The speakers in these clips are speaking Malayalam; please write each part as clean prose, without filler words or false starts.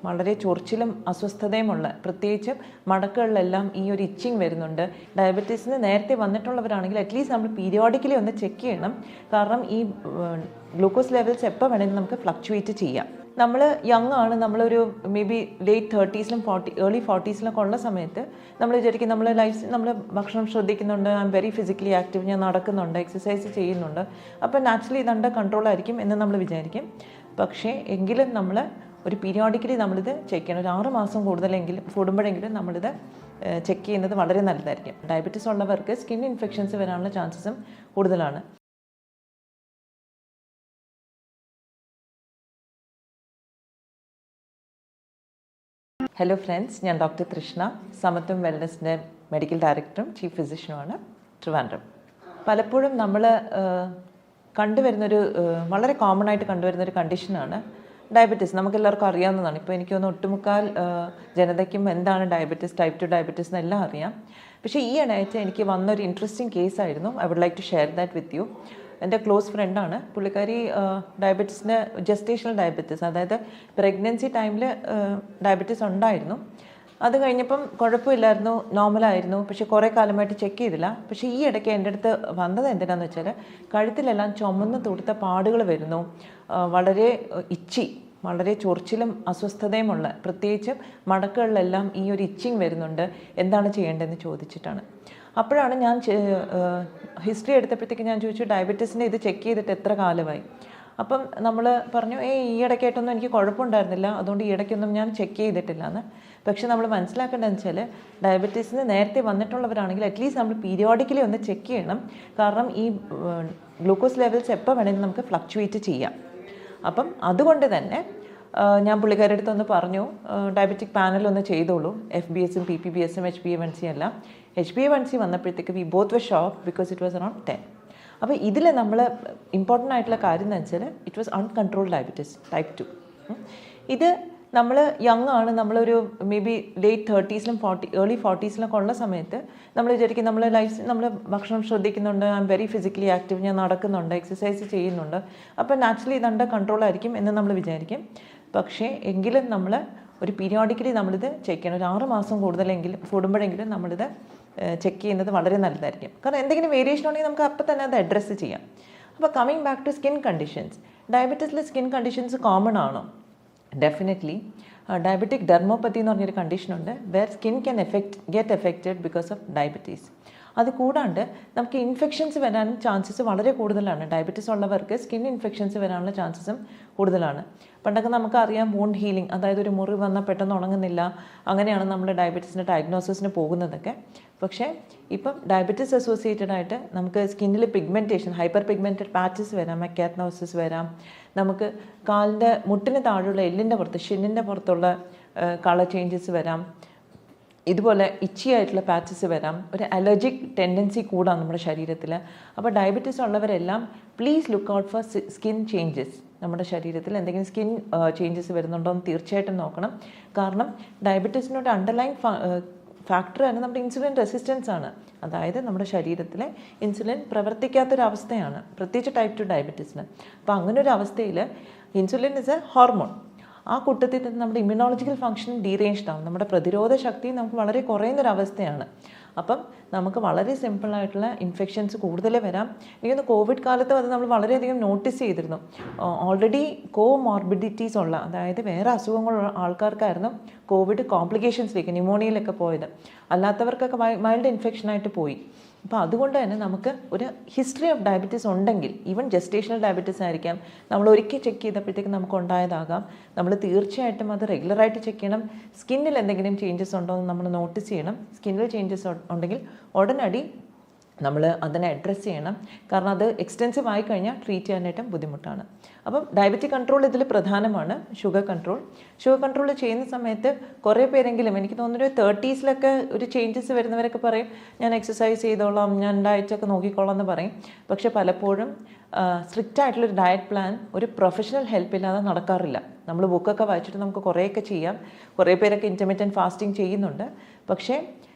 വളരെ ചൊറിച്ചിലും അസ്വസ്ഥതയുമുള്ള, പ്രത്യേകിച്ച് മടക്കുകളിലെല്ലാം ഈ ഒരു ഇച്ചിങ് വരുന്നുണ്ട്. ഡയബറ്റീസിന് നേരത്തെ വന്നിട്ടുള്ളവരാണെങ്കിൽ അറ്റ്ലീസ്റ്റ് നമ്മൾ പീരിയോഡിക്കലി ഒന്ന് ചെക്ക് ചെയ്യണം. കാരണം ഈ ഗ്ലൂക്കോസ് ലെവൽസ് എപ്പോൾ വേണമെങ്കിലും നമുക്ക് ഫ്ലക്ച്വേറ്റ് ചെയ്യാം. നമ്മൾ യങ് ആണ്, നമ്മളൊരു മേ ബി ലേറ്റ് 30s-ലും ഏർലി 40s-ലൊക്കെ ഉള്ള സമയത്ത് നമ്മൾ വിചാരിക്കും നമ്മൾ ഭക്ഷണം ശ്രദ്ധിക്കുന്നുണ്ട്, I'm very physically active, ഞാൻ നടക്കുന്നുണ്ട്, എക്സസൈസ് ചെയ്യുന്നുണ്ട്, അപ്പോൾ നാച്ചുറലി ഇതെൻ്റെ കൺട്രോളായിരിക്കും എന്ന് നമ്മൾ വിചാരിക്കും. പക്ഷേ എങ്കിലും നമ്മൾ ഒരു പീരിയോഡിക്കലി നമ്മളിത് ചെക്ക് ചെയ്യണം. ഒരു 6 മാസം കൂടുമ്പോഴെങ്കിലും നമ്മളിത് ചെക്ക് ചെയ്യുന്നത് വളരെ നല്ലതായിരിക്കും. ഡയബറ്റീസ് ഉള്ളവർക്ക് സ്കിൻ ഇൻഫെക്ഷൻസ് വരാനുള്ള ചാൻസസും കൂടുതലാണ്. ഹലോ ഫ്രണ്ട്സ്, ഞാൻ ഡോക്ടർ തൃഷ്ണ, സമത്വം വെൽനസിൻ്റെ മെഡിക്കൽ ഡയറക്ടറും ചീഫ് ഫിസിഷ്യനുമാണ്, ട്രിവാൻഡ്രം. പലപ്പോഴും നമ്മൾ കണ്ടുവരുന്നൊരു വളരെ കോമൺ ആയിട്ട് കണ്ടുവരുന്നൊരു കണ്ടീഷനാണ് ഡയബറ്റീസ്. നമുക്കെല്ലാവർക്കും അറിയാവുന്നതാണ്. ഇപ്പോൾ എനിക്ക് തോന്നുന്നു ഒട്ടുമുക്കാൽ ജനതയ്ക്കും എന്താണ് ഡയബറ്റീസ്, ടൈപ്പ് 2 ഡയബറ്റീസ് എന്നെല്ലാം അറിയാം. പക്ഷേ ഈ ഇടയായിട്ട് എനിക്ക് വന്നൊരു ഇൻട്രസ്റ്റിംഗ് കേസായിരുന്നു. I would like to share that with you. എൻ്റെ ക്ലോസ് ഫ്രണ്ടാണ്. പുള്ളിക്കാരി ഡയബറ്റീസിന് ജസ്റ്റേഷണൽ ഡയബറ്റീസ്, അതായത് പ്രഗ്നൻസി ടൈമിൽ ഡയബറ്റീസ് ഉണ്ടായിരുന്നു. അത് കഴിഞ്ഞപ്പം കുഴപ്പമില്ലായിരുന്നു, നോർമലായിരുന്നു. പക്ഷേ കുറേ കാലമായിട്ട് ചെക്ക് ചെയ്തില്ല. പക്ഷേ ഈ ഇടയ്ക്ക് എൻ്റെ അടുത്ത് വന്നത് എന്തിനാന്ന് വെച്ചാൽ കഴുത്തിലെല്ലാം ചുമന്ന് തുടുത്ത പാടുകൾ വരുന്നു, വളരെ വളരെ ചൊറിച്ചിലും അസ്വസ്ഥതയുമുള്ള, പ്രത്യേകിച്ച് മടക്കുകളിലെല്ലാം ഈ ഒരു ഇച്ചിങ് വരുന്നുണ്ട്, എന്താണ് ചെയ്യേണ്ടതെന്ന് ചോദിച്ചിട്ടാണ്. അപ്പോഴാണ് ഞാൻ ഹിസ്റ്ററി എടുത്തപ്പോഴത്തേക്ക് ഞാൻ ചോദിച്ചു, ഡയബറ്റീസിൻ്റെ ഇത് ചെക്ക് ചെയ്തിട്ട് എത്ര കാലമായി? അപ്പം നമ്മൾ പറഞ്ഞു, ഈ ഇടയ്ക്കായിട്ടൊന്നും എനിക്ക് കുഴപ്പമുണ്ടായിരുന്നില്ല, അതുകൊണ്ട് ഈ ഇടയ്ക്കൊന്നും ഞാൻ ചെക്ക് ചെയ്തിട്ടില്ല എന്ന്. പക്ഷെ നമ്മൾ മനസ്സിലാക്കേണ്ടതെന്ന് വെച്ചാൽ ഡയബറ്റീസിന് നേരത്തെ വന്നിട്ടുള്ളവരാണെങ്കിൽ അറ്റ്ലീസ്റ്റ് നമ്മൾ പീരിയോഡിക്കലി ഒന്ന് ചെക്ക് ചെയ്യണം. കാരണം ഈ ഗ്ലൂക്കോസ് ലെവൽസ് എപ്പോൾ വേണമെങ്കിലും നമുക്ക് ഫ്ലക്ച്വേറ്റ് ചെയ്യാം. അപ്പം അതുകൊണ്ട് തന്നെ ഞാൻ പുള്ളിക്കാരുടെ അടുത്തൊന്ന് പറഞ്ഞു, ഡയബറ്റിക് പാനലൊന്ന് ചെയ്തോളൂ, FBS-ഉം PPBS-ഉം HbA1c എല്ലാം. HbA1c വന്നപ്പോഴത്തേക്ക് we both were shock because it was around 10. അപ്പോൾ ഇതിൽ നമ്മൾ ഇമ്പോർട്ടൻ്റ് ആയിട്ടുള്ള കാര്യം എന്ന് വെച്ചാൽ it was uncontrolled diabetes type 2. ഇത് നമ്മൾ യങ് ആണ്, നമ്മളൊരു മേ ബി ലേറ്റ് 30s-ലും ഏർലി 40s-ലൊക്കെ ഉള്ള സമയത്ത് നമ്മൾ വിചാരിക്കും നമ്മൾ ഭക്ഷണം ശ്രദ്ധിക്കുന്നുണ്ട്, I'm very physically active, ഞാൻ നടക്കുന്നുണ്ട്, എക്സസൈസ് ചെയ്യുന്നുണ്ട്, അപ്പോൾ നാച്ചുറലി ഇതെൻ്റെ കൺട്രോളായിരിക്കും എന്ന് നമ്മൾ വിചാരിക്കും. പക്ഷേ എങ്കിലും നമ്മൾ ഒരു പീരിയോഡിക്കലി നമ്മളിത് ചെക്ക് ചെയ്യണം. ഒരു 6 മാസം കൂടുമ്പോഴെങ്കിലും നമ്മളിത് ചെക്ക് ചെയ്യുന്നത് വളരെ നല്ലതായിരിക്കും. കാരണം എന്തെങ്കിലും വേരിയേഷൻ ഉണ്ടെങ്കിൽ നമുക്ക് അപ്പോൾ തന്നെ അത് അഡ്രസ്സ് ചെയ്യാം. അപ്പോൾ coming back to skin conditions, ഡയബറ്റീസിലെ സ്കിൻ കണ്ടീഷൻസ് കോമൺ ആണോ? ഡെഫിനറ്റ്ലി. ഡയബറ്റിക് ഡെർമോപ്പത്തി എന്ന് പറഞ്ഞൊരു കണ്ടീഷനുണ്ട്, where skin can get affected because of diabetes. അത് കൂടാണ്ട് നമുക്ക് ഇൻഫെക്ഷൻസ് വരാനും ചാൻസസ് വളരെ കൂടുതലാണ്. ഡയബറ്റീസ് ഉള്ളവർക്ക് സ്കിൻ ഇൻഫെക്ഷൻസ് വരാനുള്ള ചാൻസസും കൂടുതലാണ്. പണ്ടൊക്കെ നമുക്കറിയാം വൂണ്ട് ഹീലിംഗ്, അതായത് ഒരു മുറിവ് വന്നാൽ പെട്ടെന്ന് ഉണങ്ങുന്നില്ല, അങ്ങനെയാണ് നമ്മൾ ഡയബറ്റീസിൻ്റെ ഡയഗ്നോസിസിന് പോകുന്നതൊക്കെ. പക്ഷേ ഇപ്പം ഡയബറ്റീസ് അസോസിയേറ്റഡ് ആയിട്ട് നമുക്ക് സ്കിന്നിൽ പിഗ്മെൻറ്റേഷൻ, ഹൈപ്പർ പിഗ്മെൻറ്റഡ് പാച്ചസ് വരാം, മെക്കാത്നോസിസ് വരാം, നമുക്ക് കാലിൻ്റെ മുട്ടിന് താഴെയുള്ള എല്ലിൻ്റെ പുറത്ത്, ഷിന്നിൻ്റെ പുറത്തുള്ള കളർ ചേഞ്ചസ് വരാം, ഇതുപോലെ ഇച്ചി ആയിട്ടുള്ള പാച്ചസ് വരാം, ഒരു അലർജിക് ടെൻഡൻസി കൂടാം നമ്മുടെ ശരീരത്തിൽ. അപ്പോൾ ഡയബറ്റീസ് ഉള്ളവരെല്ലാം please look out for skin changes. നമ്മുടെ ശരീരത്തിൽ എന്തെങ്കിലും സ്കിൻ ചേഞ്ചസ് വരുന്നുണ്ടോ എന്ന് തീർച്ചയായിട്ടും നോക്കണം. കാരണം ഡയബറ്റീസിനോട് അണ്ടർലൈൻ ഫാക്ടർ തന്നെ നമ്മുടെ ഇൻസുലിൻ റെസിസ്റ്റൻസ് ആണ്. അതായത് നമ്മുടെ ശരീരത്തിലെ ഇൻസുലിൻ പ്രവർത്തിക്കാത്തൊരവസ്ഥയാണ്, പ്രത്യേകിച്ച് ടൈപ്പ് 2 ഡയബറ്റീസിന്. അപ്പോൾ അങ്ങനെ ഒരു അവസ്ഥയിൽ ഇൻസുലിൻ ഇസ് എ ഹോർമോൺ. ആ കൂട്ടത്തിൽ തന്നെ നമ്മുടെ ഇമ്മ്യൂണോളജിക്കൽ ഫംഗ്ഷൻ ഡീറേഞ്ച്ഡ് ആവും, നമ്മുടെ പ്രതിരോധ ശക്തി നമുക്ക് വളരെ കുറയുന്നൊരവസ്ഥയാണ്. അപ്പം നമുക്ക് വളരെ സിമ്പിളായിട്ടുള്ള ഇൻഫെക്ഷൻസ് കൂടുതൽ വരാം. എനിക്കൊന്ന് കോവിഡ് കാലത്ത് അത് നമ്മൾ വളരെയധികം നോട്ടീസ് ചെയ്തിരുന്നു. ഓൾറെഡി കോമോർബിഡിറ്റീസ് ഉള്ള, അതായത് വേറെ അസുഖങ്ങളുള്ള ആൾക്കാർക്കായിരുന്നു കോവിഡ് കോംപ്ലിക്കേഷൻസിലേക്ക്, ന്യൂമോണിയയിലൊക്കെ പോയത്. അല്ലാത്തവർക്കൊക്കെ മൈൽഡ് ഇൻഫെക്ഷനായിട്ട് പോയി. അപ്പോൾ അതുകൊണ്ട് തന്നെ നമുക്ക് ഒരു ഹിസ്റ്ററി ഓഫ് ഡയബറ്റീസ് ഉണ്ടെങ്കിൽ, ഈവൻ ജസ്റ്റേഷണൽ ഡയബറ്റീസ് ആയിരിക്കാം, നമ്മൾ ഒരിക്കൽ ചെക്ക് ചെയ്തപ്പോഴത്തേക്ക് നമുക്ക് ഉണ്ടായതാകാം, നമ്മൾ തീർച്ചയായിട്ടും അത് റെഗുലറായിട്ട് ചെക്ക് ചെയ്യണം. സ്കിന്നിൽ എന്തെങ്കിലും ചേഞ്ചസ് ഉണ്ടോ എന്ന് നമ്മൾ നോട്ടീസ് ചെയ്യണം. സ്കിന്നിൽ ചേഞ്ചസ് ഉണ്ടെങ്കിൽ ഉടനടി നമ്മൾ അതിനെ അഡ്രസ്സ് ചെയ്യണം. കാരണം അത് എക്സ്റ്റെൻസീവ് ആയി കഴിഞ്ഞാൽ ട്രീറ്റ് ചെയ്യാനായിട്ടും ബുദ്ധിമുട്ടാണ്. അപ്പം ഡയബറ്റിക് കൺട്രോൾ ഇതിൽ പ്രധാനമാണ്. ഷുഗർ കൺട്രോൾ ചെയ്യുന്ന സമയത്ത് കുറേ പേരെങ്കിലും, എനിക്ക് തോന്നുന്നു 30s-ലൊക്കെ ഒരു ചേഞ്ചസ് വരുന്നവരൊക്കെ പറയും, ഞാൻ എക്സസൈസ് ചെയ്തോളാം, ഞാൻ ഡയറ്റൊക്കെ നോക്കിക്കോളാം എന്ന് പറയും. പക്ഷെ പലപ്പോഴും സ്ട്രിക്റ്റ് ആയിട്ടുള്ളൊരു ഡയറ്റ് പ്ലാൻ ഒരു പ്രൊഫഷണൽ ഹെൽപ്പ് ഇല്ലാതെ നടക്കാറില്ല. നമ്മൾ ബുക്കൊക്കെ വായിച്ചിട്ട് നമുക്ക് കുറേയൊക്കെ ചെയ്യാം. കുറേ പേരൊക്കെ ഇൻ്റർമിറ്റൻറ്റ് ഫാസ്റ്റിംഗ് ചെയ്യുന്നുണ്ട്. പക്ഷേ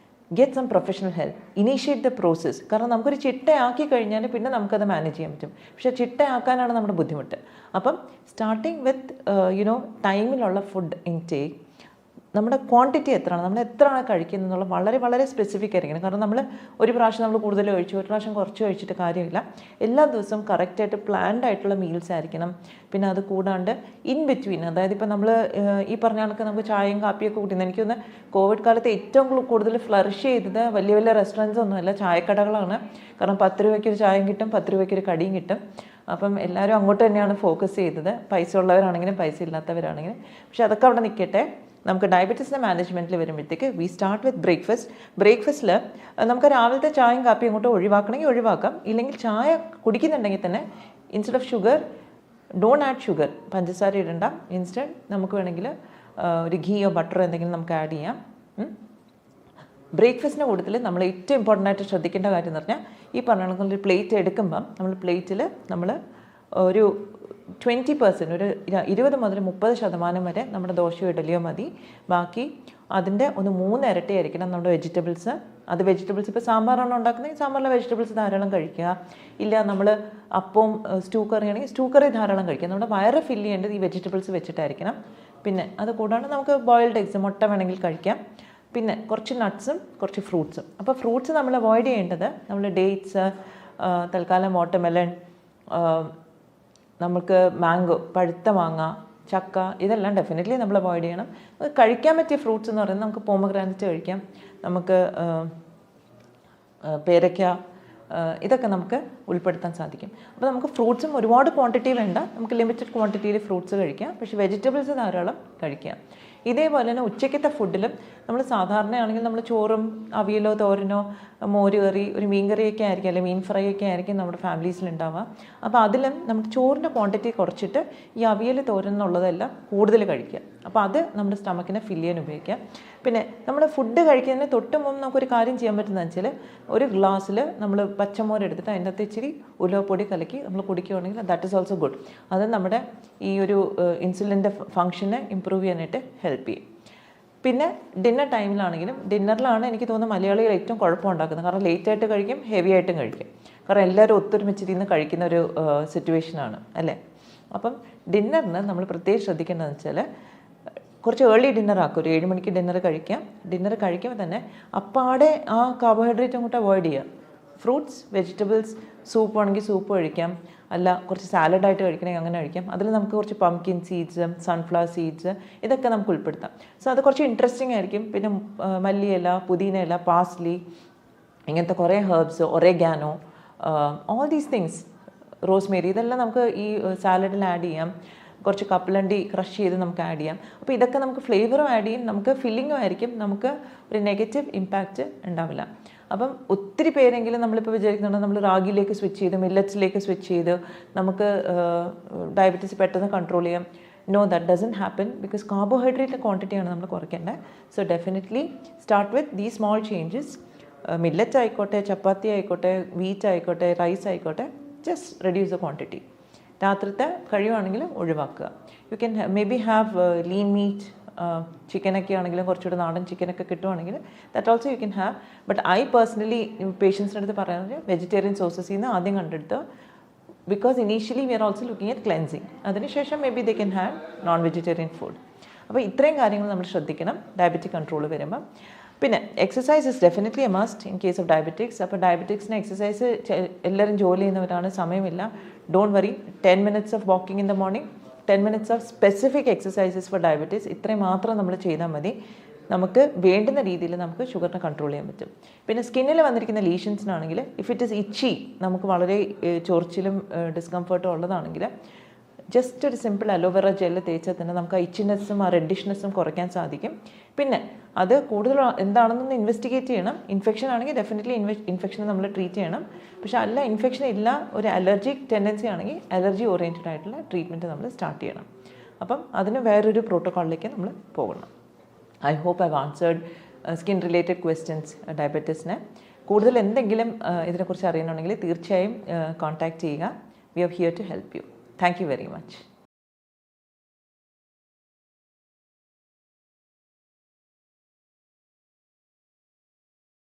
get some professional help, initiate the process. കാരണം നമുക്കൊരു ചിട്ടയാക്കി കഴിഞ്ഞാൽ പിന്നെ നമുക്കത് മാനേജ് ചെയ്യാൻ പറ്റും. പക്ഷേ ചിട്ടയാക്കാനാണ് നമ്മുടെ ബുദ്ധിമുട്ട്. അപ്പം സ്റ്റാർട്ടിങ് വിത്ത് ടൈമിലുള്ള ഫുഡ് ഇൻടേക്ക്, നമ്മുടെ ക്വാണ്ടിറ്റി എത്രയാണ്, നമ്മൾ എത്രയാണ് കഴിക്കുന്നത് എന്നുള്ള വളരെ വളരെ സ്പെസിഫിക് ആയിരിക്കണം. കാരണം നമ്മൾ ഒരു പ്രാവശ്യം നമ്മൾ കൂടുതൽ കഴിച്ചു, ഒരു പ്രാവശ്യം കുറച്ച് കഴിച്ചിട്ട് കാര്യമില്ല. എല്ലാ ദിവസവും കറക്റ്റായിട്ട് പ്ലാൻഡ് ആയിട്ടുള്ള മീൽസ് ആയിരിക്കണം. പിന്നെ അത് കൂടാണ്ട് ഇൻ ബിറ്റ്വീൻ, അതായത് ഇപ്പോൾ നമ്മൾ ഈ പറഞ്ഞ കണക്ക് നമുക്ക് ചായയും കാപ്പിയൊക്കെ കൂട്ടുന്നത്, എനിക്കൊന്ന് കോവിഡ് കാലത്ത് ഏറ്റവും കൂടുതൽ ഫ്ലറിഷ് ചെയ്തത് വലിയ വലിയ റെസ്റ്റോറൻറ്റ്സ് ഒന്നുമല്ല, ചായക്കടകളാണ്. കാരണം 10 രൂപയ്ക്കൊരു ചായയും കിട്ടും, 10 രൂപയ്ക്കൊരു കടിയും കിട്ടും. അപ്പം എല്ലാവരും അങ്ങോട്ട് തന്നെയാണ് ഫോക്കസ് ചെയ്തത്, പൈസ ഉള്ളവരാണെങ്കിലും പൈസ ഇല്ലാത്തവരാണെങ്കിലും. പക്ഷെ അതൊക്കെ അവിടെ നിൽക്കട്ടെ. നമുക്ക് ഡയബറ്റീസിൻ്റെ മാനേജ്മെൻറ്റിൽ വരുമ്പോഴത്തേക്ക് വി സ്റ്റാർട്ട് വിത്ത് ബ്രേക്ക്ഫാസ്റ്റ്. ബ്രേക്ക്ഫാസ്റ്റിൽ നമുക്ക് രാവിലത്തെ ചായയും കാപ്പിയും അങ്ങോട്ട് ഒഴിവാക്കണമെങ്കിൽ ഒഴിവാക്കാം. ഇല്ലെങ്കിൽ ചായ കുടിക്കുന്നുണ്ടെങ്കിൽ തന്നെ instead of sugar, don't add sugar, പഞ്ചസാര ഇടണ്ട. ഇൻസ്റ്റെഡ് നമുക്ക് വേണമെങ്കിൽ ഒരു ഘീയോ ബട്ടറോ എന്തെങ്കിലും നമുക്ക് ആഡ് ചെയ്യാം. ബ്രേക്ക്ഫാസ്റ്റിൻ്റെ കൂട്ടത്തിൽ നമ്മൾ ഏറ്റവും ഇമ്പോർട്ടൻ്റ് ആയിട്ട് ശ്രദ്ധിക്കേണ്ട കാര്യം എന്ന് പറഞ്ഞാൽ, ഈ പറഞ്ഞ ഒരു പ്ലേറ്റ് എടുക്കുമ്പം നമ്മൾ പ്ലേറ്റിൽ നമ്മൾ ഒരു 20%, ഒരു 20 മുതൽ 30% വരെ നമ്മുടെ ദോശയോ ഇഡലിയോ മതി. ബാക്കി അതിൻ്റെ ഒന്ന് 3 ഇരട്ടി ആയിരിക്കണം നമ്മുടെ വെജിറ്റബിൾസ്. അത് വെജിറ്റബിൾസ് ഇപ്പോൾ സാമ്പാറാണ് ഉണ്ടാക്കുന്നത്, സാമ്പാറിലെ വെജിറ്റബിൾസ് ധാരാളം കഴിക്കുക. ഇല്ല നമ്മൾ അപ്പവും സ്റ്റൂ കറി ആണെങ്കിൽ സ്റ്റൂ കറി ധാരാളം കഴിക്കുക. നമ്മുടെ വയറ് ഫില്ല് ചെയ്യേണ്ടത് ഈ വെജിറ്റബിൾസ് വെച്ചിട്ടായിരിക്കണം. പിന്നെ അത് കൂടാണ്ട് നമുക്ക് ബോയിൽഡ് എഗ്സ്, മുട്ട വേണമെങ്കിൽ കഴിക്കാം. പിന്നെ കുറച്ച് നട്ട്സും കുറച്ച് ഫ്രൂട്ട്സും. അപ്പോൾ ഫ്രൂട്ട്സ് നമ്മൾ അവോയ്ഡ് ചെയ്യേണ്ടത്, നമ്മൾ ഡേറ്റ്സ്, തൽക്കാലം വാട്ടർമെലൺ, നമുക്ക് മാംഗോ, പഴുത്ത മാങ്ങ, ചക്ക, ഇതെല്ലാം ഡെഫിനറ്റ്ലി നമ്മൾ അവോയ്ഡ് ചെയ്യണം. കഴിക്കാൻ പറ്റിയ ഫ്രൂട്ട്സ് എന്ന് പറയുന്നത് നമുക്ക് പോമഗ്രാനൈറ്റ് കഴിക്കാം, നമുക്ക് പേരയ്ക്ക, ഇതൊക്കെ നമുക്ക് ഉൾപ്പെടുത്താൻ സാധിക്കും. അപ്പോൾ നമുക്ക് ഫ്രൂട്ട്സും ഒരുപാട് ക്വാണ്ടിറ്റി വേണ്ട, നമുക്ക് ലിമിറ്റഡ് ക്വാണ്ടിറ്റിയിൽ ഫ്രൂട്ട്സ് കഴിക്കാം. പക്ഷേ വെജിറ്റബിൾസ് ധാരാളം കഴിക്കാം. ഇതേപോലെ തന്നെ ഉച്ചയ്ക്കത്തെ ഫുഡിലും നമ്മൾ സാധാരണയാണെങ്കിൽ നമ്മൾ ചോറും അവിയലോ തോരനോ മോര് കറി, ഒരു മീൻ കറിയൊക്കെ ആയിരിക്കും, അല്ലെങ്കിൽ മീൻ ഫ്രൈ ഒക്കെ ആയിരിക്കും നമ്മുടെ ഫാമിലീസിൽ ഉണ്ടാവുക. അപ്പോൾ അതിലും നമുക്ക് ചോറിൻ്റെ ക്വാണ്ടിറ്റി കുറച്ചിട്ട് ഈ അവിയൽ തോരൻ എന്നുള്ളതെല്ലാം കൂടുതൽ കഴിക്കുക. അപ്പോൾ അത് നമ്മുടെ സ്റ്റമക്കിനെ ഫില്ല് ചെയ്യാൻ ഉപയോഗിക്കുക. പിന്നെ നമ്മൾ ഫുഡ് കഴിക്കുന്നതിന് തൊട്ട് മുമ്പ് നമുക്കൊരു കാര്യം ചെയ്യാൻ പറ്റുന്നതെന്ന് വെച്ചാൽ, ഒരു ഗ്ലാസ്സിൽ നമ്മൾ പച്ചമോര് എടുത്തിട്ട് അതിൻ്റെ അകത്ത് ഇച്ചിരി ഉലുവപ്പൊടി കലക്കി നമ്മൾ കുടിക്കുകയാണെങ്കിൽ ദാറ്റ് ഈസ് ഓൾസോ ഗുഡ്. അത് നമ്മുടെ ഈ ഒരു ഇൻസുലിൻ്റെ ഫങ്ഷനെ ഇമ്പ്രൂവ് ചെയ്യാനായിട്ട് ഹെൽപ്പ് ചെയ്യും. പിന്നെ ഡിന്നർ ടൈമിലാണെങ്കിലും, ഡിന്നറിലാണ് എനിക്ക് തോന്നുന്നത് മലയാളികൾ ഏറ്റവും കുഴപ്പമുണ്ടാക്കുന്നത്. കാരണം ലേറ്റായിട്ട് കഴിക്കും, ഹെവി ആയിട്ടും കഴിക്കും. കാരണം എല്ലാവരും ഒത്തൊരുമിച്ചിരുന്ന് കഴിക്കുന്ന ഒരു സിറ്റുവേഷനാണ് അല്ലേ. അപ്പം ഡിന്നറിന് നമ്മൾ പ്രത്യേകം ശ്രദ്ധിക്കേണ്ടതെന്ന് വെച്ചാൽ, കുറച്ച് ഏർലി ഡിന്നർ ആക്കും. ഒരു 7 മണിക്ക് ഡിന്നർ കഴിക്കാം. ഡിന്നർ കഴിക്കുമ്പോൾ തന്നെ അപ്പാടെ ആ കാർബോഹൈഡ്രേറ്റ് അങ്ങോട്ട് അവോയ്ഡ് ചെയ്യുക. ഫ്രൂട്ട്സ്, വെജിറ്റബിൾസ്, സൂപ്പ് ആണെങ്കിൽ സൂപ്പ് കഴിക്കാം, അല്ല കുറച്ച് സാലഡായിട്ട് കഴിക്കണമെങ്കിൽ അങ്ങനെ കഴിക്കാം. അതിൽ നമുക്ക് കുറച്ച് പംകിൻ സീഡ്സ്, സൺഫ്ലവർ സീഡ്സ്, ഇതൊക്കെ നമുക്ക് ഉൾപ്പെടുത്താം. സോ അത് കുറച്ച് ഇൻട്രസ്റ്റിംഗ് ആയിരിക്കും. പിന്നെ മല്ലിയില, പുതിനയില, പാസ്ലി, ഇങ്ങനത്തെ കുറേ herbs, oregano, all these things, rosemary, ഇതെല്ലാം നമുക്ക് ഈ സാലഡിൽ ആഡ് ചെയ്യാം. കുറച്ച് കപ്പലണ്ടി ക്രഷ് ചെയ്ത് നമുക്ക് ആഡ് ചെയ്യാം. അപ്പോൾ ഇതൊക്കെ നമുക്ക് ഫ്ലേവറും ആഡ് ചെയ്യും, നമുക്ക് ഫില്ലിങ്ങും ആയിരിക്കും, നമുക്ക് ഒരു നെഗറ്റീവ് ഇമ്പാക്റ്റ് ഉണ്ടാവില്ല. അപ്പം ഒത്തിരി പേരെങ്കിലും നമ്മളിപ്പോൾ വിചാരിക്കുന്നുണ്ട് നമ്മൾ റാഗിയിലേക്ക് സ്വിച്ച് ചെയ്ത്, മില്ലറ്റ്സിലേക്ക് സ്വിച്ച് ചെയ്ത് നമുക്ക് ഡയബറ്റീസ് പെട്ടെന്ന് കൺട്രോൾ ചെയ്യാം. No, that doesn't happen, because carbohydrate ക്വാണ്ടിറ്റിയാണ് നമ്മൾ കുറയ്ക്കേണ്ടത്. So definitely start with these small changes. Millet ആയിക്കോട്ടെ, ചപ്പാത്തി ആയിക്കോട്ടെ, വീറ്റ് ആയിക്കോട്ടെ, റൈസ് ആയിക്കോട്ടെ, ജസ്റ്റ് റെഡ്യൂസ് ദ ക്വാണ്ടിറ്റി. രാത്രിത്തെ കഴിയുവാണെങ്കിൽ ഒഴിവാക്കുക. You can may be have lean meat, ചിക്കനൊക്കെ ആണെങ്കിലും കുറച്ചുകൂടെ നാടൻ ചിക്കനൊക്കെ കിട്ടുവാണെങ്കിൽ that also you can have. But I personally പേഷ്യൻസിൻ്റെ അടുത്ത് പറയുന്നത് വെജിറ്റേറിയൻ സോഴ്സസിൽ നിന്ന് ആദ്യം കണ്ടെടുത്ത്, because initially we are also looking at cleansing. അതിനുശേഷം may be they can have non vegetarian food. അപ്പോൾ ഇത്രയും കാര്യങ്ങൾ നമ്മൾ ശ്രദ്ധിക്കണം ഡയബറ്റിക് കൺട്രോൾ വരുമ്പം. പിന്നെ exercise is definitely a must in case of diabetics. അപ്പോൾ ഡയബറ്റിക്സിന് എക്സസൈസ് എല്ലാവരും ജോലി ചെയ്യുന്നവരാണ്, സമയമില്ല. Don't worry, 10 minutes of walking in the morning, 10 minutes of specific exercises four diabetes, ഇത്രയും മാത്രം നമ്മൾ ചെയ്താൽ മതി. നമുക്ക് വേണ്ടുന്ന രീതിയിൽ നമുക്ക് ഷുഗറിനെ കൺട്രോൾ ചെയ്യാൻ പറ്റും. പിന്നെ സ്കിന്നിൽ വന്നിരിക്കുന്ന ലീഷൻസിനാണെങ്കിൽ, ഇഫ് ഇറ്റ് ഇസ് ഇച്ചി, നമുക്ക് വളരെ ചൊറിച്ചിലും ഡിസ്കംഫർട്ടും ഉള്ളതാണെങ്കിൽ ജസ്റ്റ് ഒരു സിമ്പിൾ അലോവേറ ജെല്ല് തേച്ചാൽ തന്നെ നമുക്ക് ആ ഇച്ചിനെസ്സും ആ റെഡിഷ്നെസ്സും കുറയ്ക്കാൻ സാധിക്കും. പിന്നെ അത് കൂടുതൽ എന്താണെന്നൊന്ന് ഇൻവെസ്റ്റിഗേറ്റ് ചെയ്യണം. ഇൻഫെക്ഷൻ ആണെങ്കിൽ ഡെഫിനറ്റ്ലി ഇൻഫെക്ഷൻ നമ്മൾ ട്രീറ്റ് ചെയ്യണം. പക്ഷെ അല്ല, ഇൻഫെക്ഷൻ ഇല്ല, ഒരു അലർജിക് ടെൻഡൻസി ആണെങ്കിൽ അലർജി ഓറിയൻറ്റഡ് ആയിട്ടുള്ള ട്രീറ്റ്മെൻറ്റ് നമ്മൾ സ്റ്റാർട്ട് ചെയ്യണം. അപ്പം അതിന് വേറൊരു പ്രോട്ടോക്കോളിലേക്ക് നമ്മൾ പോകണം. I hope I've answered skin related questions ഡയബറ്റീസിന്. കൂടുതൽ എന്തെങ്കിലും ഇതിനെക്കുറിച്ച് അറിയണമെങ്കിൽ തീർച്ചയായും കോൺടാക്റ്റ് ചെയ്യുക. We are here to help you. Thank you very much.